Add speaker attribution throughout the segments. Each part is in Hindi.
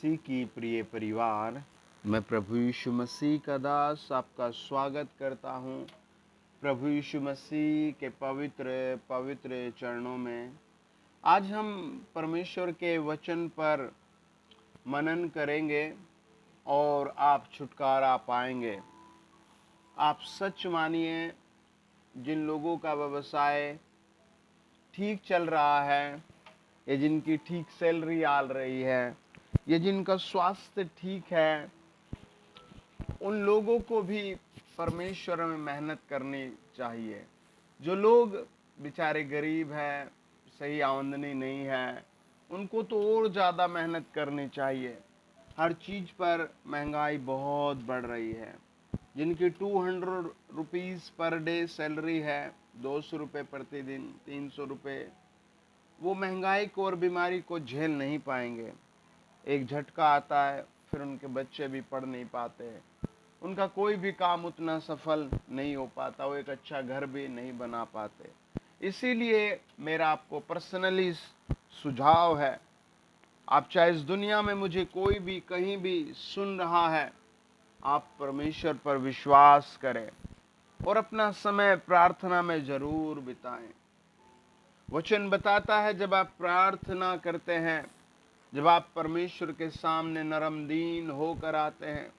Speaker 1: मसीह की प्रिय परिवार, मैं प्रभु यीशु मसीह का दास आपका स्वागत करता हूँ। प्रभु यीशु मसीह के पवित्र पवित्र चरणों में आज हम परमेश्वर के वचन पर मनन करेंगे और आप छुटकारा पाएंगे। आप सच मानिए, जिन लोगों का व्यवसाय ठीक चल रहा है, या जिनकी ठीक सैलरी आ रही है, या जिनका स्वास्थ्य ठीक है, उन लोगों को भी परमेश्वर में मेहनत करनी चाहिए। जो लोग बेचारे गरीब हैं, सही आमदनी नहीं है, उनको तो और ज़्यादा मेहनत करनी चाहिए। हर चीज़ पर महंगाई बहुत बढ़ रही है। जिनकी 200 रुपीज़ पर डे सैलरी है, 200 रुपये प्रतिदिन, 300 रुपये, वो महंगाई को और बीमारी को झेल नहीं पाएंगे। एक झटका आता है, फिर उनके बच्चे भी पढ़ नहीं पाते, उनका कोई भी काम उतना सफल नहीं हो पाता, वो एक अच्छा घर भी नहीं बना पाते। इसीलिए मेरा आपको पर्सनली सुझाव है, आप चाहे इस दुनिया में मुझे कोई भी कहीं भी सुन रहा है, आप परमेश्वर पर विश्वास करें और अपना समय प्रार्थना में जरूर बिताएं। वचन बताता है, जब आप प्रार्थना करते हैं, जब आप परमेश्वर के सामने नरम दीन होकर आते हैं,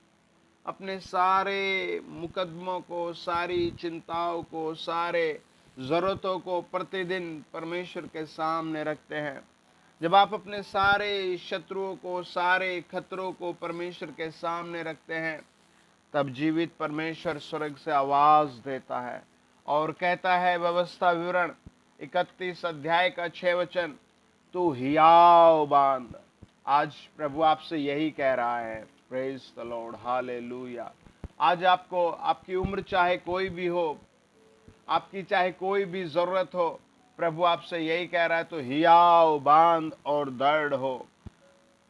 Speaker 1: अपने सारे मुकदमों को, सारी चिंताओं को, सारे ज़रूरतों को प्रतिदिन परमेश्वर के सामने रखते हैं, जब आप अपने सारे शत्रुओं को, सारे खतरों को परमेश्वर के सामने रखते हैं, तब जीवित परमेश्वर स्वर्ग से आवाज़ देता है और कहता है, व्यवस्था विवरण 31 अध्याय का 6 वचन, तू हियाव बांध। आज प्रभु आपसे यही कह रहा है। Praise the Lord, hallelujah. आज आपको, आपकी उम्र चाहे कोई भी हो, आपकी चाहे कोई भी जरूरत हो, प्रभु आपसे यही कह रहा है, तो हियाव बांध और दृढ़ हो।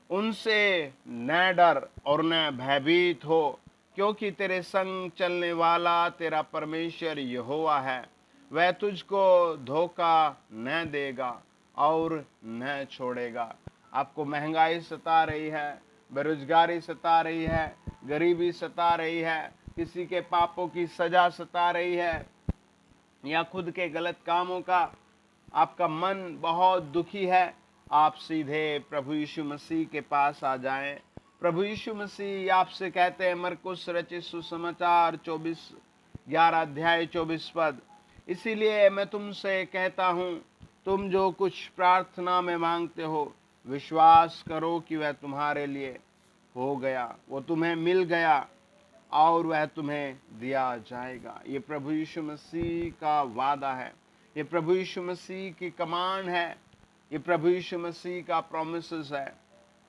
Speaker 1: उनसे न डर और न भयभीत हो, क्योंकि तेरे संग चलने वाला तेरा परमेश्वर यहोवा है। वह तुझको धोखा न देगा और न छोड़ेगा। आपको महंगाई सता रही है, बेरोजगारी सता रही है, गरीबी सता रही है, किसी के पापों की सजा सता रही है, या खुद के गलत कामों का आपका मन बहुत दुखी है, आप सीधे प्रभु यीशु मसीह के पास आ जाएं। प्रभु यीशु मसीह आपसे कहते हैं, मरकुस रचित सुसमाचार 11 अध्याय 24 पद, इसीलिए मैं तुमसे कहता हूँ, तुम जो कुछ प्रार्थना में मांगते हो, विश्वास करो कि वह तुम्हारे लिए हो गया, वो तुम्हें मिल गया और वह तुम्हें दिया जाएगा। ये प्रभु यीशु मसीह का वादा है, ये प्रभु यीशु मसीह की कमांड है, ये प्रभु यीशु मसीह का प्रॉमिसेस है।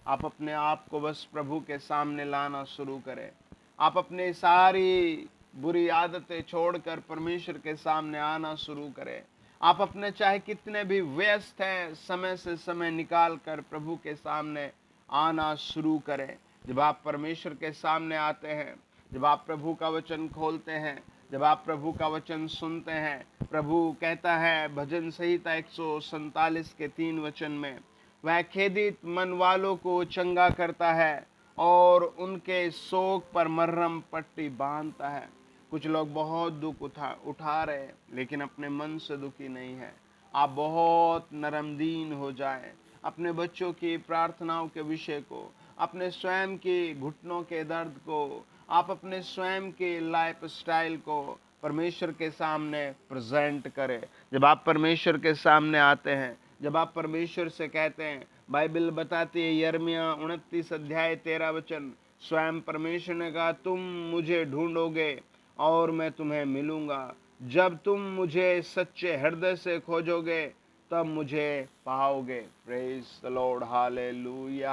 Speaker 1: आप अपने आप को बस प्रभु के सामने लाना शुरू करें। आप अपने सारी बुरी आदतें छोड़कर परमेश्वर के सामने आना शुरू करें। आप अपने चाहे कितने भी व्यस्त हैं, समय से समय निकाल कर प्रभु के सामने आना शुरू करें। जब आप परमेश्वर के सामने आते हैं, जब आप प्रभु का वचन खोलते हैं, जब आप प्रभु का वचन सुनते हैं, प्रभु कहता है भजन संहिता 147 के 3 वचन में, वह खेदित मन वालों को चंगा करता है और उनके शोक पर मरहम पट्टी बांधता है। कुछ लोग बहुत दुख उठा रहे हैं, लेकिन अपने मन से दुखी नहीं है। आप बहुत नरमदीन हो जाएं। अपने बच्चों की प्रार्थनाओं के विषय को, अपने स्वयं के घुटनों के दर्द को, आप अपने स्वयं के लाइफ स्टाइल को परमेश्वर के सामने प्रेजेंट करें। जब आप परमेश्वर के सामने आते हैं, जब आप परमेश्वर से कहते हैं, बाइबल बताती है यिर्मयाह 29 अध्याय 13 वचन, स्वयं परमेश्वर ने कहा, तुम मुझे ढूंढोगे और मैं तुम्हें मिलूंगा। जब तुम मुझे सच्चे हृदय से खोजोगे, तब मुझे पाओगे। Praise the Lord, hallelujah.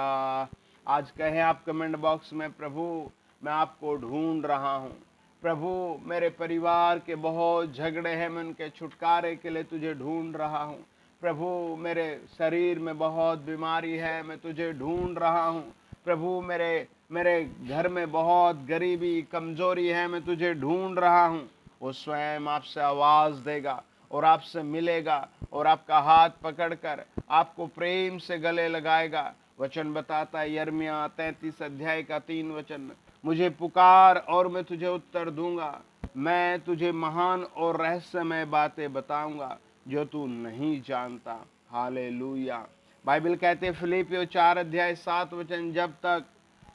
Speaker 1: आज कहें आप कमेंट बॉक्स में, प्रभु मैं आपको ढूंढ रहा हूँ। प्रभु मेरे परिवार के बहुत झगड़े हैं, मैं उनके छुटकारे के लिए तुझे ढूंढ रहा हूँ। प्रभु मेरे शरीर में बहुत बीमारी है, मैं तुझे ढूंढ रहा हूँ। प्रभु मेरे मेरे घर में बहुत गरीबी कमजोरी है, मैं तुझे ढूंढ रहा हूँ। वो स्वयं आपसे आवाज़ देगा और आपसे मिलेगा और आपका हाथ पकड़कर आपको प्रेम से गले लगाएगा वचन बताता है यिर्मयाह 33 अध्याय का 3 वचन, मुझे पुकार और मैं तुझे उत्तर दूंगा, मैं तुझे महान और रहस्यमय बातें बताऊंगा जो तू नहीं जानता। हालेलुया। बाइबल कहते फिलिपियों 4 अध्याय 7 वचन, जब तक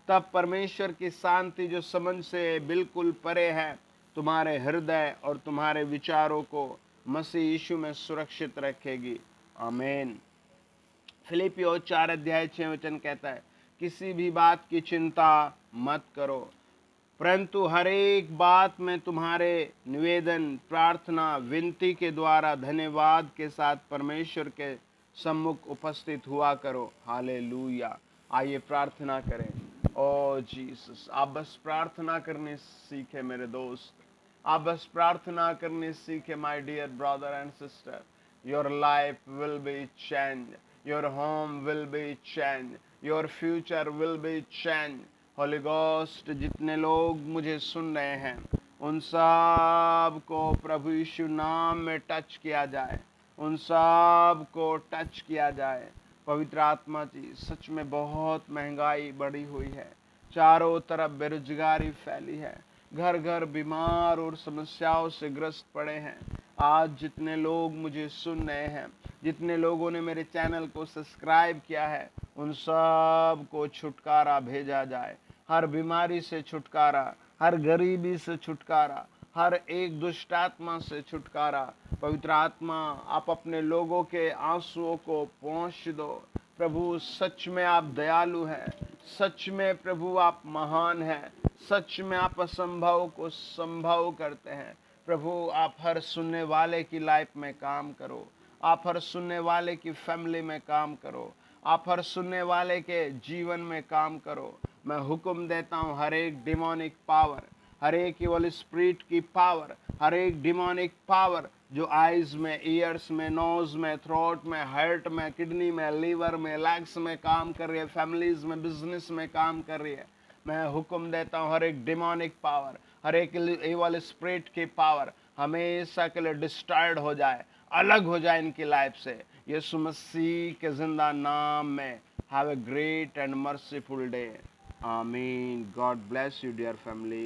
Speaker 1: तब परमेश्वर की शांति जो समझ से बिल्कुल परे है तुम्हारे हृदय और तुम्हारे विचारों को मसीह यीशु में सुरक्षित रखेगी। आमीन। फिलिपियों 4 अध्याय 6 वचन कहता है, किसी भी बात की चिंता मत करो, परंतु हर एक बात में तुम्हारे निवेदन, प्रार्थना, विनती के द्वारा धन्यवाद के साथ परमेश्वर के सम्मुख उपस्थित हुआ करो। हालेलुया। आइए प्रार्थना करें। ओ जीसस, आप बस प्रार्थना करने सीखे मेरे दोस्त, आप बस प्रार्थना करने सीखे my dear brother and sister. Your life will be change, your home will be change, your future will be change. Holy ghost, जितने लोग मुझे सुन रहे हैं उन सब को प्रभु यीशु नाम में टच किया जाए, उन सब को टच किया जाए। पवित्र आत्मा जी, सच में बहुत महंगाई बढ़ी हुई है, चारों तरफ बेरोजगारी फैली है, घर घर बीमार और समस्याओं से ग्रस्त पड़े हैं। आज जितने लोग मुझे सुन रहे हैं, जितने लोगों ने मेरे चैनल को सब्सक्राइब किया है, उन सब को छुटकारा भेजा जाए। हर बीमारी से छुटकारा, हर गरीबी से छुटकारा, हर एक दुष्ट आत्मा से छुटकारा। पवित्र आत्मा, आप अपने लोगों के आंसुओं को पहुँच दो। प्रभु, सच में आप दयालु हैं, सच में प्रभु आप महान हैं, सच में आप असंभव को संभव करते हैं। प्रभु, आप हर सुनने वाले की लाइफ में काम करो, आप हर सुनने वाले की फैमिली में काम करो, आप हर सुनने वाले के जीवन में काम करो। मैं हुक्म देता हूँ, हर एक डिमोनिक पावर, हर एक इवल स्पिरिट की पावर, हर एक डिमोनिक पावर जो आइज में, ईयर्स में, नोज में, थ्रोट में, हार्ट में, किडनी में, लीवर में, लेग्स में काम कर रही है, फैमिलीज में, बिजनेस में काम कर रही है, मैं हुक्म देता हूँ हर एक डिमोनिक पावर, हर एक इवल स्पिरिट की पावर हमेशा के लिए डिस्ट्रॉयड हो जाए, अलग हो जाए इनकी लाइफ से, यीशु मसीह के जिंदा नाम में। Have a great and merciful day. आमीन। God bless you dear family.